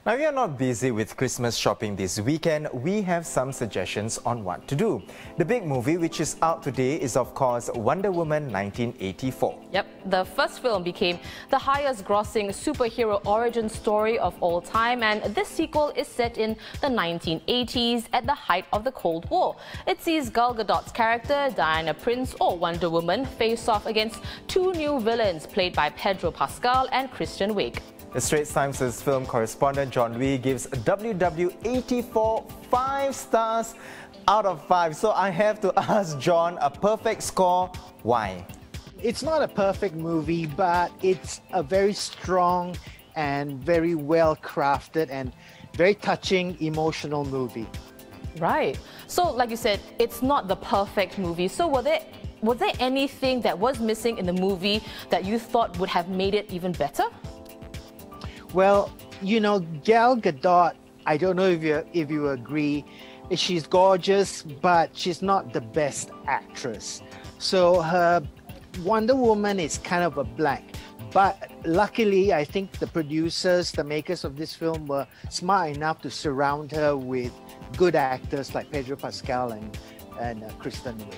Now, if you're not busy with Christmas shopping this weekend, we have some suggestions on what to do. The big movie which is out today is, of course, Wonder Woman 1984. Yep, the first film became the highest grossing superhero origin story of all time, and this sequel is set in the 1980s at the height of the Cold War. It sees Gal Gadot's character, Diana Prince or Wonder Woman, face off against two new villains played by Pedro Pascal and Kristen Wiig. The Straits Times' film correspondent John Lee gives WW84 5 stars out of 5. So I have to ask John, a perfect score, why? It's not a perfect movie, but it's a very strong and very well crafted and very touching, emotional movie. Right. So, like you said, it's not the perfect movie. So was there anything that was missing in the movie that you thought would have made it even better? Well, you know, Gal Gadot, I don't know if you agree, she's gorgeous, but she's not the best actress. So her Wonder Woman is kind of a blank. But luckily, I think the producers, the makers of this film were smart enough to surround her with good actors like Pedro Pascal and Kristen Wiig.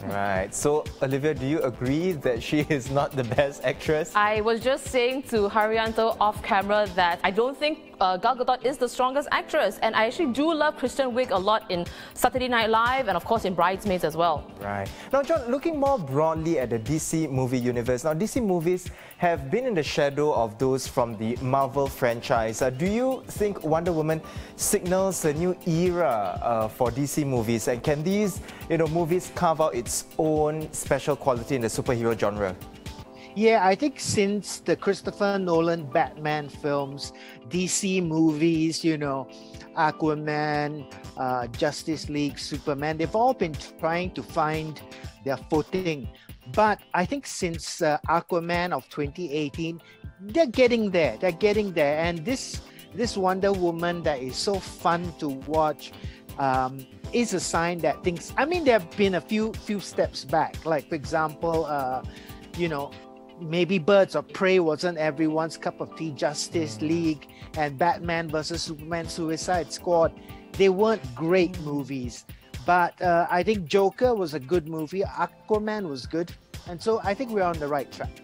Right. So, Olivia, do you agree that she is not the best actress? I was just saying to Haryanto off camera that I don't think Gal Gadot is the strongest actress, and I actually do love Kristen Wiig a lot in Saturday Night Live and of course in Bridesmaids as well. Right. Now, John, looking more broadly at the DC movie universe, now DC movies have been in the shadow of those from the Marvel franchise. Do you think Wonder Woman signals a new era for DC movies, and can these movies carve out its own special quality in the superhero genre? Yeah, I think since the Christopher Nolan Batman films, DC movies, Aquaman, Justice League, Superman, they've all been trying to find their footing. But I think since Aquaman of 2018, they're getting there. And this Wonder Woman that is so fun to watch is a sign that things, there have been a few steps back. Like, for example, maybe Birds of Prey wasn't everyone's cup of tea. Justice League and Batman vs. Superman, Suicide Squad, they weren't great movies. But I think Joker was a good movie. Aquaman was good. And so I think we're on the right track.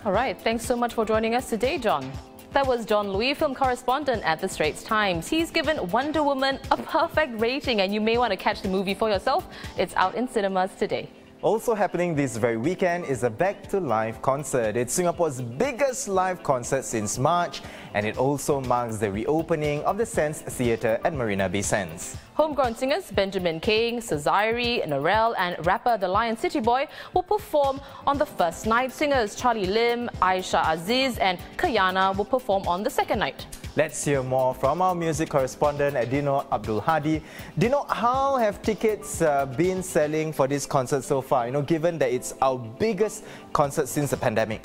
All right. Thanks so much for joining us today, John. That was John Louis, film correspondent at The Straits Times. He's given Wonder Woman a perfect rating, and you may want to catch the movie for yourself. It's out in cinemas today. Also happening this very weekend is a Back to Life concert. It's Singapore's biggest live concert since March, and it also marks the reopening of the Sands Theatre at Marina Bay Sands. Homegrown singers Benjamin King, Sazari, Narelle and rapper The Lion City Boy will perform on the first night. Singers Charlie Lim, Aisha Aziz and Kayana will perform on the second night. Let's hear more from our music correspondent, Dino Abdul Hadi. Dino, how have tickets been selling for this concert so far? Given that it's our biggest concert since the pandemic.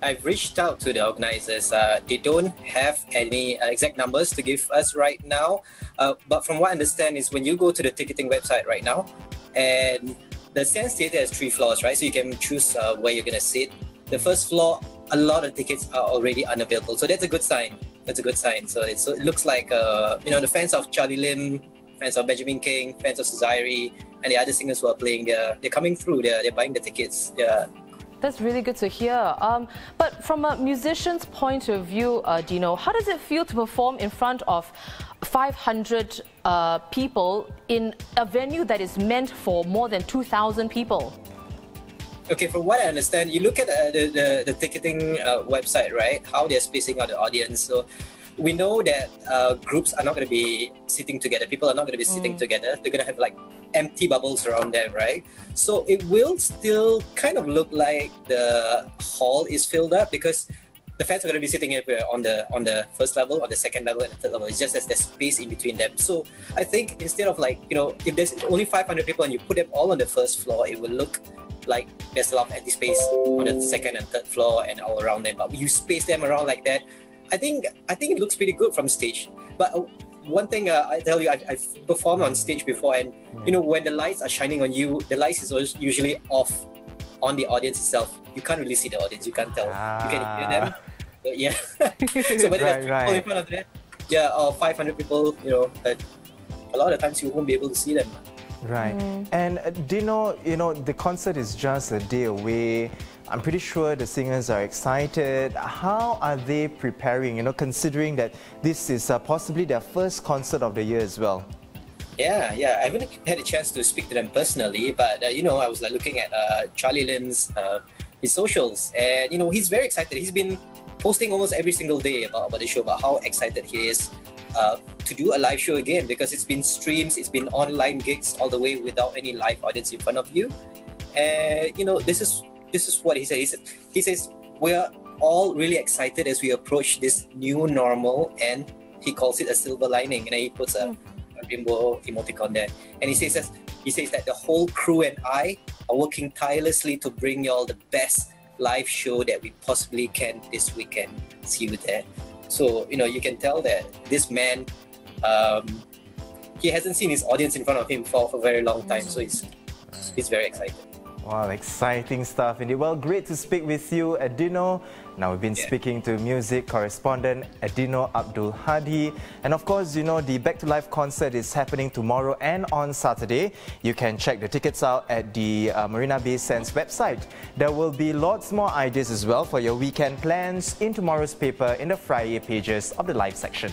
I've reached out to the organizers. They don't have any exact numbers to give us right now. But from what I understand is when you go to the ticketing website right now, and the Sands Theatre has 3 floors, right? So you can choose where you're going to sit. The first floor, a lot of tickets are already unavailable. So that's a good sign. So it looks like, the fans of Charlie Lim, fans of Benjamin King, fans of Sazari, and the other singers who are playing, they're coming through. They're buying the tickets. Yeah. That's really good to hear. But from a musician's point of view, Dino, how does it feel to perform in front of 500 people in a venue that is meant for more than 2,000 people? Okay, from what I understand, you look at the ticketing website, right? How they're spacing out the audience. So we know that groups are not going to be sitting together. People are not going to be sitting together. They're going to have like empty bubbles around them, right? So it will still kind of look like the hall is filled up because the fans are going to be sitting on the first level, or the second level, and the third level. It's just that there's space in between them. So I think instead of if there's only 500 people and you put them all on the first floor, it will look like there's a lot of empty space on the second and third floor and all around them. But you space them around like that, I think it looks pretty good from stage. But one thing I tell you, I've performed on stage before, and when the lights are shining on you, the lights is usually off on the audience itself. You can't really see the audience. You can't tell. You can hear them. Yeah. So when there's people in front of them, yeah, or 500 people, you know, that a lot of times you won't be able to see them. Right. And Dino, you know, the concert is just a day away. I'm pretty sure the singers are excited. How are they preparing, you know, considering that this is possibly their first concert of the year as well? Yeah, I haven't had a chance to speak to them personally, but you know, I was like looking at Charlie Lim's his socials, and you know, he's very excited. He's been posting almost every single day about the show, about how excited he is to do a live show again, because it's been streams, it's been online gigs all the way without any live audience in front of you. And you know, this is what he says. He says we're all really excited as we approach this new normal, and he calls it a silver lining, and he puts a rainbow emoticon there, and he says that the whole crew and I are working tirelessly to bring you all the best live show that we possibly can this weekend. See you there. So you know, you can tell that this man, he hasn't seen his audience in front of him for a very long time, so he's very excited. Wow, exciting stuff indeed. Well, great to speak with you, Dino. Now we've been speaking to music correspondent Dino Abdul Hadi. And of course, you know, the Back to Life concert is happening tomorrow and on Saturday. You can check the tickets out at the Marina Bay Sands website. There will be lots more ideas as well for your weekend plans in tomorrow's paper in the Friday pages of the Live section.